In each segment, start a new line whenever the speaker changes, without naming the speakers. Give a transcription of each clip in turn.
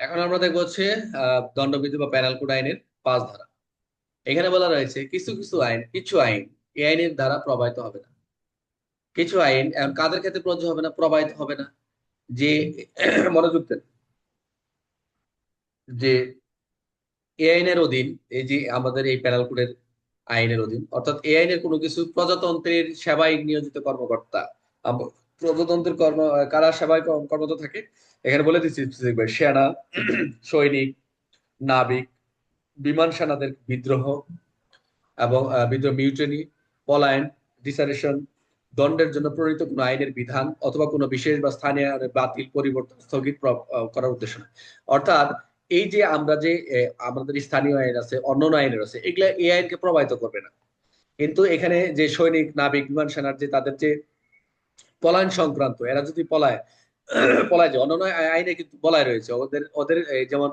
এখন আমরা দেখবো হচ্ছে দণ্ডবিধি বা পেনাল কোড আইনের 5 ধারা। এখানে বলা রয়েছে কিছু আইন এই আইনের দ্বারা প্রবাহিত হবে না। কিছু আইন এখন কাদের ক্ষেত্রে প্রযোজ্য হবে না, প্রবাহিত হবে না? যে মনোযোগ দেন, যে এই আইনের অধীন, এই যে আমাদের এই পেনাল কোডের আইনের অধীন, অর্থাৎ এই আইনের কোনো কিছু প্রজাতন্ত্রের সেবায় নিয়োজিত কর্মকর্তা, প্রজাতন্ত্রের কারা সেবায় কর্মরত থাকে। এখানে বলে দিচ্ছি specific ভাবে, সেনা, সৈনিক, নাবিক, বিমান সেনাদের বিদ্রোহ এবং বিদ্রোহ, মিউটেনি, পলায়ন, ডিসারেশন, দণ্ডের জন্য প্রণীত কোনো আইনের বিধান অথবা কোনো বিশেষ বা স্থানীয় আইনের বাতিল, পরিবর্তন, স্থগিত করার উদ্দেশ্য নয়। অর্থাৎ এই যে আমরা যে আমাদের স্থানীয় আইন আছে, অন্যান্য আইনের আছে, এগুলা এই আইনকে প্রভাবিত করবে না। কিন্তু এখানে যে সৈনিক, নাবিক, বিমান সেনার যে তাদের যে পলায়ন সংক্রান্ত, এরা যদি পলায় যায়, অন্যান্য আইনে কিন্তু বলাই রয়েছে ওদের ওদের এই যেমন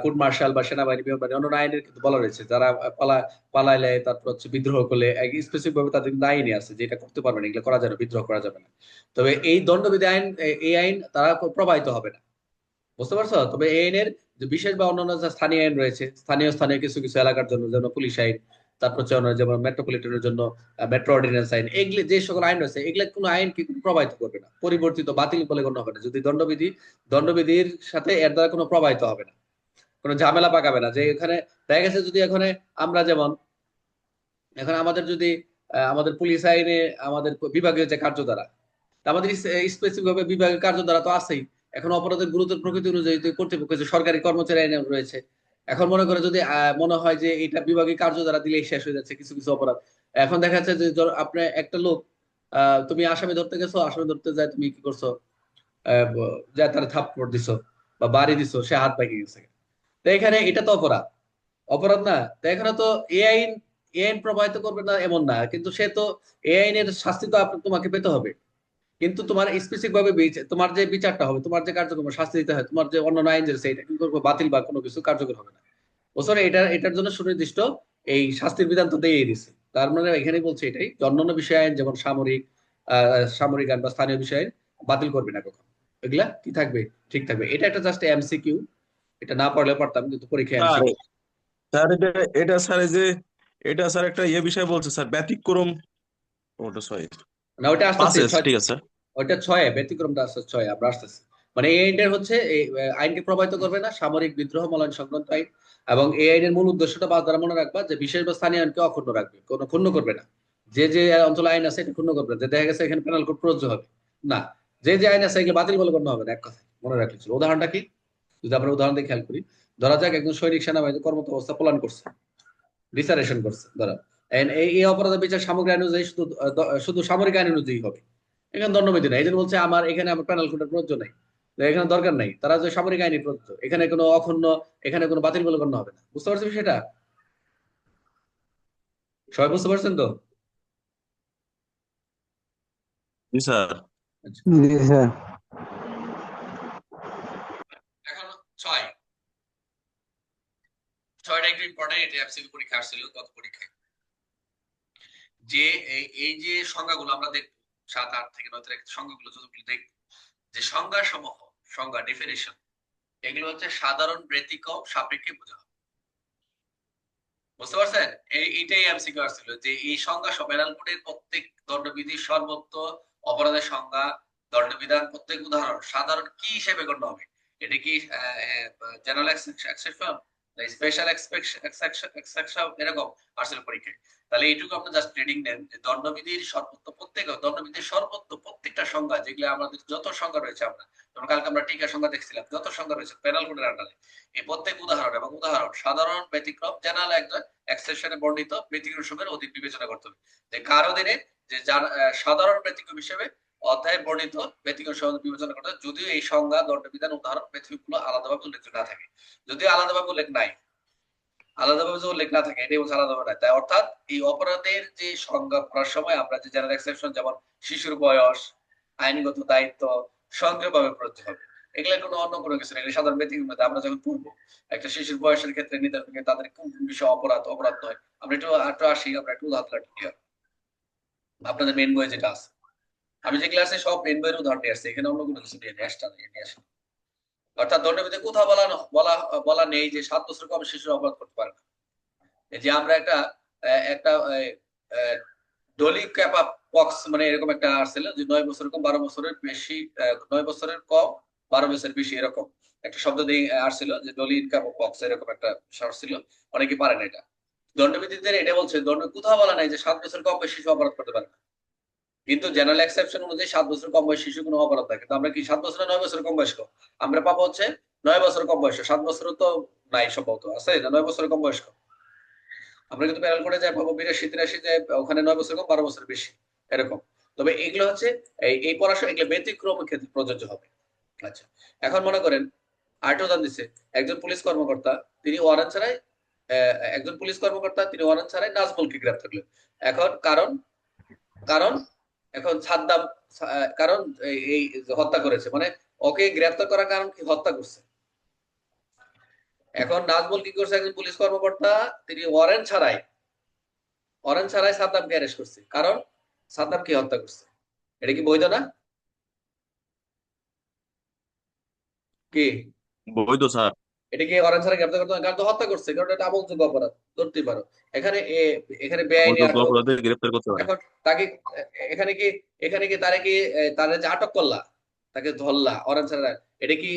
কোর্ট মার্শাল বা সেনাবাহিনী, বিমান বাহিনী, অন্যান্য আইনের কিন্তু বলা রয়েছে যারা পালাইলে, তারপর হচ্ছে বিদ্রোহ করলে স্পেসিফিক ভাবে তাদের কিন্তু আইনই আছে যে এটা করতে পারবে না, এগুলো করা যাবে না, বিদ্রোহ করা যাবে না। তবে এই দণ্ডবিধি আইন, এই আইন তারা প্রবাহিত হবে না। বুঝতে পারছো? তবে এই আইনের যে বিশেষ বা অন্যান্য যে স্থানীয় আইন রয়েছে, স্থানীয় স্থানীয় কিছু কিছু এলাকার জন্য, যেমন পুলিশ আইন, তারপর হচ্ছে যেমন মেট্রোপলিটনের জন্য মেট্রো অর্ডিন্যান্স আইন, এগুলি যে সকল আইন রয়েছে, এগুলা কোনো আইন কি প্রবাহিত করবে না, পরিবর্তিত, বাতিল বলে গণ্য হবে না। যদি দণ্ডবিধির সাথে এর দ্বারা কোনো প্রবাহিত হবে না, কোনো ঝামেলা পাকাবে না। যে এখানে দেখা গেছে যদি এখানে আমরা যেমন এখন আমাদের যদি আমাদের পুলিশ আইনে আমাদের বিভাগীয় যে কার্যধারা, তা আমাদের স্পেসিফিক ভাবে বিভাগের কার্যধারা তো আছেই। এখন অপরাধের গুরুতর প্রকৃতি অনুযায়ী যে কর্তৃপক্ষ যে সরকারি কর্মচারী আইনে রয়েছে। এখন মনে করে যদি মনে হয় যে এটা বিভাগীয় কার্যধারা দিলেই শেষ হয়ে যাচ্ছে কিছু কিছু অপরাধ। এখন দেখা যাচ্ছে যে আপনি একটা লোক, তুমি আসামি ধরতে গেছো, আসামি ধরতে যায় তুমি কি করছো, যা তার থাপ্পড় দিছো বা বাড়ি দিছো, সে হাত ভেঙে গেছে। তো এখানে এটা তো অপরাধ, অপরাধ না? তো এখানে তো এ আইন এ আইন প্রবাহিত করবে না এমন না, কিন্তু সে তো এ আইনের শাস্তি তো তোমাকে পেতে হবে। কিন্তু তোমার স্পেসিফিক ভাবে তোমার যে বিচারটা হবে, তোমার যে কার্যক্রম শাস্তি দিতে হয়, তোমার যে অন্যান্য আইন যে রয়েছে, এটা কি করবো, বাতিল বা কোনো কিছু কার্যকর হবে না। বুঝছো? এটার জন্য সুনির্দিষ্ট এই শাস্তির বিধান তো দিয়ে দিছে। তার মানে এখানে বলছে এটাই যে অন্যান্য বিষয় আইন যেমন সামরিক আইন বা স্থানীয় বিষয় আইন বাতিল করবে না কখন। এগুলা কি থাকবে, ঠিক থাকবে। এটা একটা জাস্ট এমসিকিউ, এটা না পড়লে পারতাম, কিন্তু পরীক্ষায়
স্যার
এমসিকিউ।
স্যার এটা স্যার এই যে এটা স্যার একটা বিষয় বলছে স্যার, ব্যতিক্রম। ওটা সরি,
না, ওইটা আসতেছে
পাঁচে আছে,
ছয়।
ঠিক আছে।
ওইটা ছয়, ব্যতিক্রমটা আসছে ছয়, আমরা আসতেছি। মানে এই আইনটার হচ্ছে এই আইনকে প্রভাবিত করবে না, সামরিক বিদ্রোহ মলায়ন সংক্রান্ত আইন। এবং এই আইনের মূল উদ্দেশ্যটা বা দ্বারা মনে রাখবা যে বিশেষ বা স্থানীয় আইনকে অক্ষুণ্ণ রাখবে, কোনো ক্ষুণ্ণ করবে না। যে যে অঞ্চলে আইন আছে এটা ক্ষুণ্ণ করবে না, যে দেখা গেছে এখানে পেনাল কোড প্রযোজ্য হবে না, যে যে আইন আছে এগুলো বাতিল বলে গণ্য হবে না। এক কথা মনে রাখলে ছিল। উদাহরণটা কি, যদি আমরা উদাহরণ দিয়ে খেয়াল করি, ধরা যাক একজন সৈনিক সেনাবাহিনী কর্মরত অবস্থা পলায়ন করছে, ডিসারেশন করছে ধরা। এই অপরাধের বিচার সামগ্রিক আইন অনুযায়ী শুধু শুধু সামরিক আইন অনুযায়ী হবে। এখানে দণ্ডবিধি নাই, এই জন্য বলছে আমার পেনাল কোডের প্রযোজ্য নাই। তো এখানে দরকার নাই, তারা যে সামরিক আইনই প্রযোজ্য, এখানে কোনো অখণ্ড, এখানে কোনো বাতিল বলে গণ্য হবে না। বুঝতে পারছেন সেটা? সবাই বুঝতে পারছেন তো?
জি স্যার।
আচ্ছা,
জি স্যার।
এখন ছয়, ছয়টা একটু ইম্পর্টেন্ট, এটা এমসিকিউ পরীক্ষা আসছিল গত পরীক্ষায়। যে এই যে সংজ্ঞাগুলো আমরা দেখবো, 7, 8 থেকে 9 তারিখ সংজ্ঞাগুলো যতগুলো দেখবো, যে সংজ্ঞা সমূহ, সংজ্ঞা ডেফিনেশন, এগুলো হচ্ছে সাধারণ ব্যতিক্রম সাপেক্ষে বোঝা হয়। বুঝতে পারছেন? এইটাই এমসিকিউ আসছিল, যে এই সংজ্ঞা পেনাল কোডের প্রত্যেক দণ্ডবিধির সর্বোচ্চ অপরাধের সংজ্ঞা, দণ্ডবিধান, প্রত্যেক উদাহরণ সাধারণ কি হিসেবে গণ্য হবে। এটা কি জেনারেল এক্সেপশন, স্পেশাল এক্সেপশন, এরকম আসলে পরীক্ষায়। তাহলে এইটুকু আপনি জাস্ট ট্রেডিং নেন, যে দণ্ডবিধির সর্বোচ্চ প্রত্যেকটা সংজ্ঞা, যেগুলো আমাদের যত সংজ্ঞা রয়েছে, আমরা যেমন কালকে আমরা টিকা সংজ্ঞা দেখছিলাম, যত সংজ্ঞা রয়েছে পেনাল কোডের আন্ডারে, এই প্রত্যেক উদাহরণ এবং উদাহরণ সাধারণ, ব্যতিক্রম, জেনারেল একজন এক্সেপশনে বর্ণিত ব্যতিক্রম সমূহের অধীন বিবেচনা করতে হবে। যে কার অধীনে, যে সাধারণ ব্যতিক্রম হিসেবে অধ্যায়ে বর্ণিত ব্যতিক্রম সমূহ বিবেচনা করতে হবে, যদিও এই সংজ্ঞা, দণ্ডবিধান, উদাহরণ, ব্যতিক্রমগুলো আলাদাভাবে উল্লেখ না থাকে। যদিও আলাদাভাবে উল্লেখ নাই, আলাদাভাবে যদি উল্লেখ না থাকে, এটাই বলছে আলাদাভাবে নাই। তাই অর্থাৎ এই অপরাধের যে সংজ্ঞা করার সময় আমরা যে জেনারেল এক্সেপশন, যেমন শিশুর বয়স, আইনগত দায়িত্ব, সক্রিয়ভাবে প্রযোজ্য হবে। এগুলো কোনো অন্য কোনো কিছু নেই, সাধারণ ব্যক্তিগত মধ্যে আমরা যখন পড়বো একটা শিশুর বয়সের ক্ষেত্রে নির্ধারণ করে তাদের কোন কোন বিষয় অপরাধ অপরাধ নয়, আমরা একটু আসি, আমরা একটু উদাহরণ ক্লিয়ার আপনাদের মেন বই যেটা আছে। আমি যে ক্লাসে সব মেন বইয়ের উদাহরণ নিয়ে আসছি, এখানে অন্য কোনো কিছু নিয়ে আসতে নিয়ে আসি। অর্থাৎ দণ্ডবিধিতে কোথাও বলা বলা বলা নেই যে 7 বছর কম শিশুর অপরাধ করতে পারে না। এই যে আমরা একটা ডলি ক্যাপা পক্স মানে এরকম একটা আসছিল যে 9 বছর কম 12 বছরের বেশি, 9 বছরের কম 12 বছরের বেশি, এরকম একটা শব্দ দিয়ে আসছিল যে ডলি ক্যাপা পক্স, এরকম একটা শর্ট ছিল। অনেকে পারে না এটা। দণ্ডবিধিতে এটা বলছে, দণ্ড কোথাও বলা নাই যে 7 বছর কম বয়সী শিশু অপরাধ করতে পারে না। কিন্তু জেনারেল এক্সেপশন অনুযায়ী 7 বছর কম বয়সী শিশু কোনো অপরাধ থাকে, কিন্তু আমরা কি 7 বছর 9 বছর কম বয়স্ক? আমরা পাবো হচ্ছে 9 বছর কম বয়স, 7 বছরও তো নাই, সম্ভবত আছে না 9 বছর কম বয়স্ক। আমরা কিন্তু প্যারাল করে যাই পাবো 82 83, যে ওখানে 9 বছর কম 12 বছর বেশি, এরকম। তবে এগুলো হচ্ছে এই পড়াশোনা এগুলো ব্যতিক্রম ক্ষেত্রে প্রযোজ্য হবে। আচ্ছা, এখন মনে করেন আরেকটা উদাহরণ দিচ্ছে। একজন পুলিশ কর্মকর্তা, তিনি ওয়ারেন্ট ছাড়াই একজন পুলিশ কর্মকর্তা তিনি ওয়ারেন্ট ছাড়াই নাজমুলকে গ্রেপ্তার করলেন। এখন কারণ কারণ এখন সাদ্দাম কারণ এই যে হত্যা করেছে, মানে ওকে গ্রেপ্তার করার কারণ কি? হত্যা করছে। এখন নাজমুল কি করছে? একজন পুলিশ কর্মকর্তা, তিনি ওয়ারেন্ট ছাড়াই সাদ্দামকে অ্যারেস্ট করছে, কারণ সাদ্দামকে হত্যা করছে। এটা কি বৈধ না? কি
বৈধ স্যার।
এটা কি ওয়ারেন্ট ছাড়া গ্রেপ্তার করতে হয়? কারণ তো হত্যা করছে, কারণ এটা আমলযোগ্য অপরাধ, ধরতেই পারো। এখানে এখানে বেআইনি
আমলযোগ্য
আটক।
অপরাধে গ্রেপ্তার করতে পারে।
এখন তাকে এখানে কি এখানে কি তারে কি তারে যে আটক করলা, তাকে ধরলা অরেঞ্জ ছাড়া, এটা কি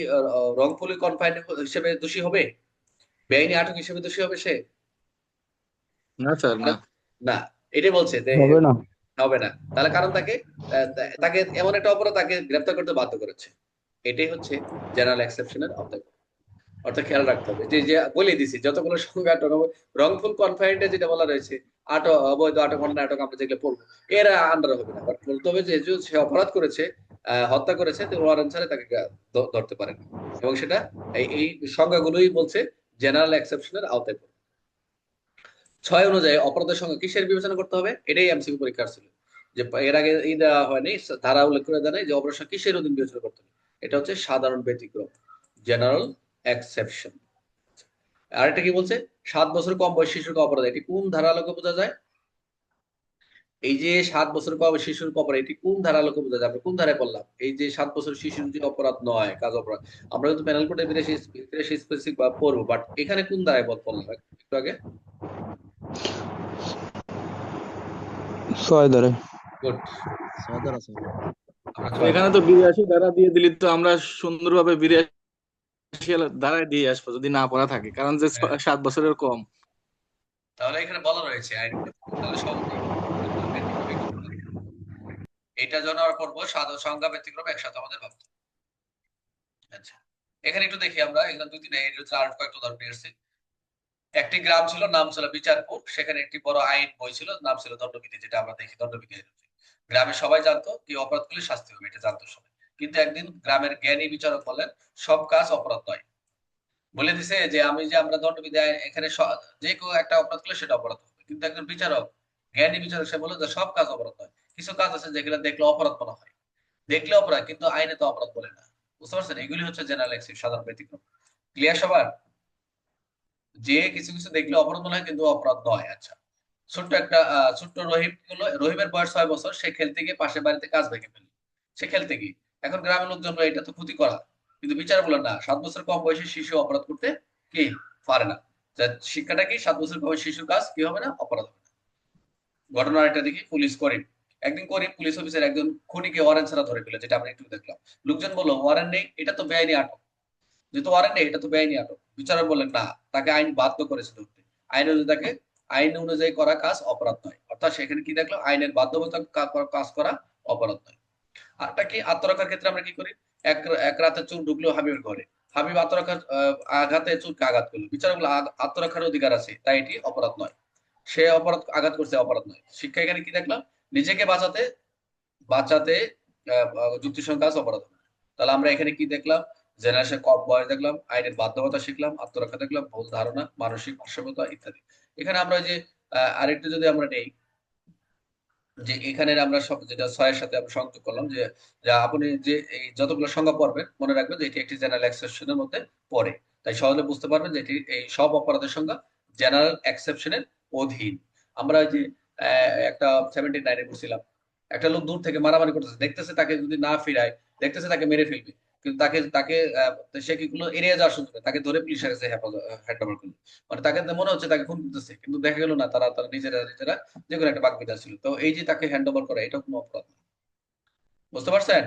রংপুলি কনফাইন হিসেবে দোষী হবে? বেআইনি আটক হিসেবে দোষী হবে সে?
না স্যার, না।
না। এটাই বলছে যে
হবে না।
হবে না। তাহলে কারণ তাকে এমন একটা অপরাধ তাকে গ্রেপ্তার করতে বাধ্য করেছে। এটাই হচ্ছে জেনারেল এক্সেপশনের আওতায়। অর্থাৎ খেয়াল রাখতে হবে যে যে বলে দিছি যতগুলো সংজ্ঞা আটক হবে, রংফুল কনফাইন্ডে যেটা বলা রয়েছে, আটক অবৈধ আটক অন্য আটক আমরা যেগুলো পড়বো, এরা আন্ডার হবে না। বাট বলতে হবে যে যে সে অপরাধ করেছে, হত্যা করেছে, তো ওয়ারেন্ট ছাড়া তাকে ধরতে পারে না। এবং সেটা এই সংজ্ঞাগুলোই বলছে জেনারেল এক্সেপশনের আওতায় পড়ে। 6 অনুযায়ী অপরাধের সংখ্যা কিসের বিবেচনা করতে হবে? এটাই এমসিকিউ পরীক্ষার ছিল, যে এর আগে দেওয়া হয়নি, ধারা উল্লেখ করে দেয় নাই যে অপরাধ সংখ্যা কিসের অধীন বিবেচনা করতে হবে। এটা হচ্ছে সাধারণ ব্যতিক্রম, জেনারেল এক্সেপশন। আরেকটা কি বলছে? 7 বছর কম বয়স শিশুকে অপরাধ, এটি কোন ধারা আলোকে বোঝা যায়? এই যে 7 বছর কম শিশুর অপরাধ, এটি কোন ধারা আলোকে বোঝা যায়? আমরা কোন ধারায় বললাম এই যে 7 বছর শিশুর যে অপরাধ নয়, কাজ অপরাধ? আমরা কিন্তু পেনাল কোডে বিদেশি স্পেসিফিক বা পড়বো, বাট এখানে কোন ধারায় বললাম একটু আগে?
6 ধরে।
গুড।
সদর আছে।
আমরা
তো
6
এখানে তো 82 ধারা দিয়ে দিলি তো আমরা সুন্দরভাবে 82 ধারায় দিয়ে আসবো যদি না পড়া থাকে, কারণ যে
হ্যাঁ,
7 বছরের কম।
তাহলে এখানে বলা রয়েছে আইন, তাহলে সহজেই ব্যতিক্রমী ঘটনা। এটা জন্য আমরা পড়বো সাধারণ সংজ্ঞা ব্যতিক্রম একসাথে আমাদের ভাবতে হবে। আচ্ছা, এখানে একটু দেখি আমরা, এখানে দুই তিন এর আর কয়েকটা উদাহরণ নিয়ে এসেছি। একটি গ্রাম ছিল, নাম ছিল বিচারপুর। সেখানে একটি বড় আইন বই ছিল, নাম ছিল দণ্ডবিধি, যেটা আমরা দেখি দণ্ডবিধি। গ্রামে সবাই জানতো কি অপরাধ করলে শাস্তি হবে, এটা জানতো সবাই। কিন্তু একদিন গ্রামের জ্ঞানী বিচারক বলেন সব কাজ অপরাধ নয়। বলে দিছে যে আমরা দণ্ডবিধি এখানে যে কেউ একটা অপরাধ করলে সেটা অপরাধ হবে, কিন্তু একজন বিচারক, জ্ঞানী বিচারক, সে বলে যে সব কাজ অপরাধ নয়। কিছু কাজ আছে যেগুলো দেখলে অপরাধ মনে হয়, দেখলে অপরাধ, কিন্তু আইনে তো অপরাধ বলে না। বুঝতে পারছেন? এগুলি হচ্ছে জেনারেল এক্সেপশন, সাধারণ ব্যতিক্রম। ক্লিয়ার সবার? যে কিছু কিছু দেখলে অপরাধ মনে হয় কিন্তু অপরাধ নয়। আচ্ছা, ছোট্ট রহিম হলো, রহিমের বয়স 6 বছর। সে খেলতে গিয়ে পাশের বাড়িতে কাজ ভেঙে ফেলে। সে খেলতে গিয়ে, এখন গ্রামের লোকজন বলে, এটা তো ক্ষতি করা, কিন্তু বিচার বলেন না, 7 বছর কম বয়সী শিশু অপরাধ করতে কি পারে না। শিক্ষাটা কি? 7 বছর কম বয়সী শিশুর কাজ কি হবে না? অপরাধ হবে না। ঘটনার একটা দেখি, পুলিশ করিম। একদিন করিম পুলিশ অফিসার একজন খুনিকে ওয়ারেন্ট ছাড়া ধরে ফেলে, যেটা আমরা একটু দেখলাম। লোকজন বললো ওয়ারেন্ট নেই, এটা তো বেআইনি আটক। যেহেতু ওয়ারেন্ট নেই, এটা তো বেআইনি আটক। বিচারক বললেন না, তাকে আইন বাধ্য করেছে ধরতে। আইন অনুযায়ী আইন অনুযায়ী করা কাজ অপরাধ নয়। অর্থাৎ সেখানে কি দেখলাম? আইনের বাধ্যবাধকতা কাজ করা অপরাধ নয়। আরটা কি? আত্মরক্ষার ক্ষেত্রে আমরা কি করি? এক এক রাতে চোর ঢুকলো হাবিবের ঘরে। হাবিব আত্মরক্ষার আঘাতে চোরকে আঘাত করলো। বিচারক বলল আত্মরক্ষার অধিকার আছে, তাই এটি অপরাধ নয়। সে অপরাধ আঘাত করছে, অপরাধ নয়। শিক্ষা এখানে কি দেখলাম? নিজেকে বাঁচাতে বাঁচাতে যুক্তিসঙ্গত কাজ অপরাধ হবে না। তাহলে আমরা এখানে কি দেখলাম? জেনারেশন কম বয়স দেখলাম, আইনের বাধ্যবাধকতা শিখলাম, আত্মরক্ষা দেখলাম, ভুল ধারণা, মানসিক ভারসাম্যতা ইত্যাদি। এখানে আমরা ওই যে আরেকটু যদি আমরা নেই, যে এখানে আমরা সব যেটা 6 এর সাথে আমরা সংযোগ করলাম, যে যা আপনি যে এই যতগুলো সংজ্ঞা পড়বেন মনে রাখবেন যে এটি একটি জেনারেল এক্সেপশনের মধ্যে পড়ে। তাই সহজে বুঝতে পারবেন যে এটি এই সব অপরাধের সংজ্ঞা জেনারেল এক্সেপশনের অধীন। আমরা ওই যে একটা 79-এ পড়ছিলাম, একটা লোক দূর থেকে মারামারি করতেছে, দেখতেছে তাকে যদি না ফিরায়, দেখতেছে তাকে মেরে ফেলবে। কিন্তু তাকে তাকে সে কি কোনো এড়িয়ে যাওয়ার সুযোগ নেই, তাকে ধরে পুলিশের কাছে হ্যান্ড ওভার করলো। মানে তাকে মনে হচ্ছে তাকে খুন করতেছে, কিন্তু দেখা গেল না, তারা তারা নিজেরা নিজেরা যে কোনো একটা বাকবিতণ্ডা ছিল। তো এই যে তাকে হ্যান্ড ওভার করা, এটা কোনো অপরাধ না। বুঝতে পারছেন?